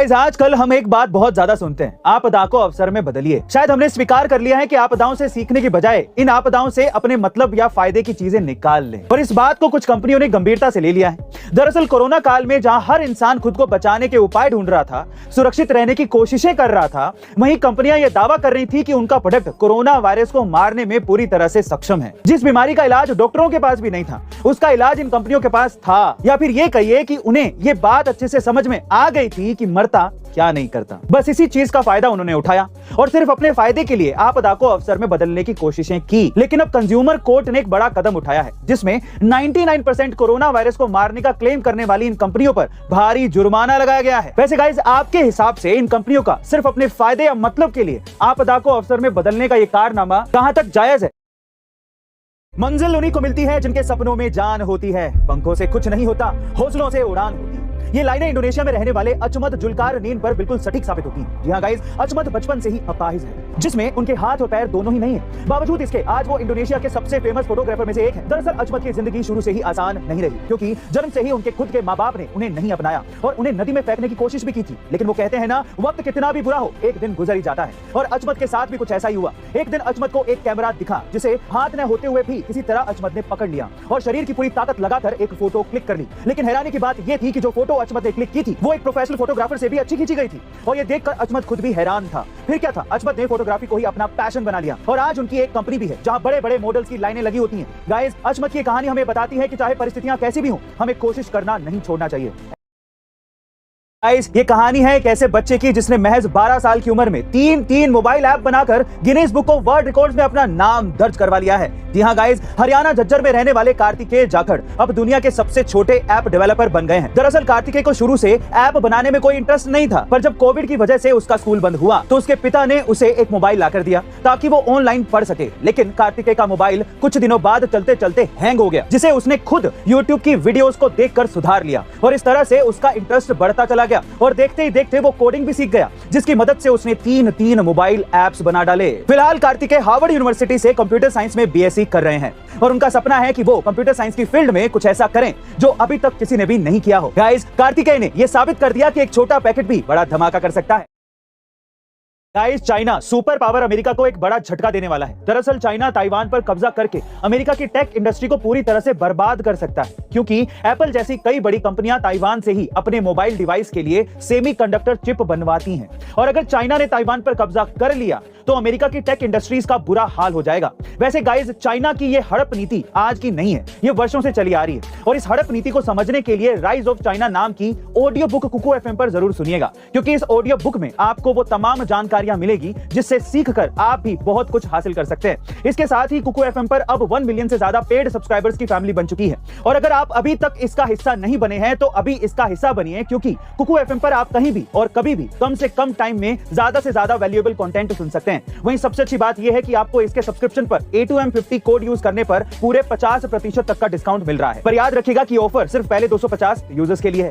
आजकल हम एक बात बहुत ज्यादा सुनते हैं, आपदा को अवसर में बदलिए। शायद हमने स्वीकार कर लिया है कि आपदाओं से सीखने की बजाय इन आपदाओं से अपने मतलब या फायदे की चीजें निकाल लें। पर इस बात को कुछ कंपनियों ने गंभीरता से ले लिया है। दरअसल कोरोना काल में जहां हर इंसान खुद को बचाने के उपाय ढूंढ रहा था, सुरक्षित रहने की कोशिशें कर रहा था, वहीं कंपनियां यह दावा कर रही थी कि उनका प्रोडक्ट कोरोना वायरस को मारने में पूरी तरह से सक्षम है। जिस बीमारी का इलाज डॉक्टरों के पास भी नहीं था, उसका इलाज इन कंपनियों के पास था। या फिर ये कहिए कि उन्हें ये बात अच्छे से समझ में आ गई थी कि मरता क्या नहीं करता। बस इसी चीज का फायदा उन्होंने उठाया और सिर्फ अपने फायदे के लिए आपदा को अवसर में बदलने की कोशिशें की। लेकिन अब कंज्यूमर कोर्ट ने एक बड़ा कदम उठाया है, जिसमें 99% कोरोना वायरस को मारने का क्लेम करने वाली इन कंपनियों पर भारी जुर्माना लगाया गया है। वैसे गाइस, आपके हिसाब से इन कंपनियों का सिर्फ अपने फायदे या मतलब के लिए आपदा को अवसर में बदलने का ये कारनामा कहां तक जायज है? मंजिल उन्हीं को मिलती है जिनके सपनों में जान होती है। पंखों से कुछ नहीं होता, हौसलों से उड़ान होती है। ये लाइनें इंडोनेशिया में रहने वाले अचमत जुल्कारनीन पर बिल्कुल सटीक साबित होती हैं। जी हां गाइस, अचमत बचपन से ही अपाहिज है, जिसमें उनके हाथ और पैर दोनों ही नहीं है। बावजूद इसके आज वो इंडोनेशिया के सबसे फेमस फोटोग्राफर में से एक है। दरअसल अचमत की जिंदगी शुरू से ही आसान नहीं रही, क्योंकि जन्म से ही उनके खुद के माँ बाप ने उन्हें नहीं अपनाया और उन्हें नदी में फेंकने की कोशिश भी की थी। लेकिन वो कहते हैं ना, वक्त कितना भी बुरा हो, एक दिन गुजर ही जाता है। और अचमत के साथ भी कुछ ऐसा ही हुआ। एक दिन अचमत को एक कैमरा दिखा, जिसे हाथ न होते हुए भी किसी तरह अचमत ने पकड़ लिया और शरीर की पूरी ताकत लगाकर एक फोटो क्लिक कर ली। लेकिन हैरानी की बात यह थी कि जो फोटो अचमत ने क्लिक की थी, वो एक प्रोफेशनल फोटोग्राफर से भी अच्छी खींची गई थी। और ये देखकर अचमत खुद भी हैरान था। फिर क्या था, अचमत ने फोटोग्राफी को ही अपना पैशन बना लिया और आज उनकी एक कंपनी भी है, जहां बड़े बड़े मॉडल्स की लाइनें लगी होती हैं। गाइस, अचमत की कहानी हमें बताती है कि चाहे परिस्थितियां कैसी भी हों, हमें कोशिश करना नहीं छोड़ना चाहिए। ये कहानी है एक ऐसे बच्चे की जिसने महज 12 साल की उम्र में तीन मोबाइल ऐप बनाकर Guinness book of world records में अपना नाम दर्ज करवा लिया है। जी हां गाइस, हरियाणा झज्जर में रहने वाले कार्तिकेय जाखड़ अब दुनिया के सबसे छोटे ऐप डेवलपर बन गए हैं। दरअसल कार्तिकेय को शुरू से ऐप बनाने में कोई इंटरेस्ट नहीं था, पर जब कोविड की वजह से उसका स्कूल बंद हुआ तो उसके पिता ने उसे एक मोबाइल लाकर दिया ताकि वो ऑनलाइन पढ़ सके। लेकिन कार्तिकेय का मोबाइल कुछ दिनों बाद चलते चलते हैंग हो गया, जिसे उसने खुद यूट्यूब की वीडियोस को देखकर सुधार लिया और इस तरह से उसका इंटरेस्ट बढ़ता चला गया और देखते ही देखते वो कोडिंग भी सीख गया, जिसकी मदद से उसने तीन मोबाइल ऐप्स बना डाले। फिलहाल कार्तिकेय हार्वर्ड यूनिवर्सिटी से कंप्यूटर साइंस में बीएससी कर रहे हैं और उनका सपना है कि वो कंप्यूटर साइंस की फील्ड में कुछ ऐसा करें जो अभी तक किसी ने भी नहीं किया हो। गाइस, कार्तिकेय ने यह साबित कर दिया कि एक छोटा पैकेट भी बड़ा धमाका कर सकता है। Guys, China super power America को एक बड़ा झटका देने वाला है। दरअसल चाइना ताइवान पर कब्जा करके अमेरिका की टेक इंडस्ट्री को पूरी तरह से बर्बाद कर सकता है, क्योंकि एप्पल जैसी कई बड़ी कंपनियां ताइवान से ही अपने मोबाइल डिवाइस के लिए सेमीकंडक्टर चिप बनवाती हैं। और अगर चाइना ने ताइवान पर कब्जा कर लिया तो अमेरिका की टेक इंडस्ट्रीज का बुरा हाल हो जाएगा। वैसे गाइस, चाइना की ये हड़प नीति आज की नहीं है, ये वर्षों से चली आ रही है। और इस हड़प नीति को समझने के लिए राइज ऑफ चाइना नाम की ऑडियो बुक कुकू एफएम पर जरूर सुनिएगा, क्योंकि इस ऑडियो बुक में आपको वो तमाम जानकारियां मिलेगी जिससे सीखकर आप भी बहुत कुछ हासिल कर सकते हैं। इसके साथ ही कुकू एफएम पर अब 1 मिलियन से ज्यादा पेड सब्सक्राइबर्स की फैमिली बन चुकी है। और अगर आप अभी तक इसका हिस्सा नहीं बने हैं तो अभी इसका हिस्सा बनिए, क्योंकि कुकू एफएम पर आप कहीं भी और कभी भी कम से कम टाइम में ज्यादा से ज्यादा वैल्यूएबल कंटेंट सुन सकते हैं। वहीं सबसे अच्छी बात यह है कि आपको इसके सब्सक्रिप्शन पर A2M50 कोड यूज करने पर पूरे 50% तक का डिस्काउंट मिल रहा है। पर याद रखिएगा कि ऑफर सिर्फ पहले 250 यूजर्स के लिए है।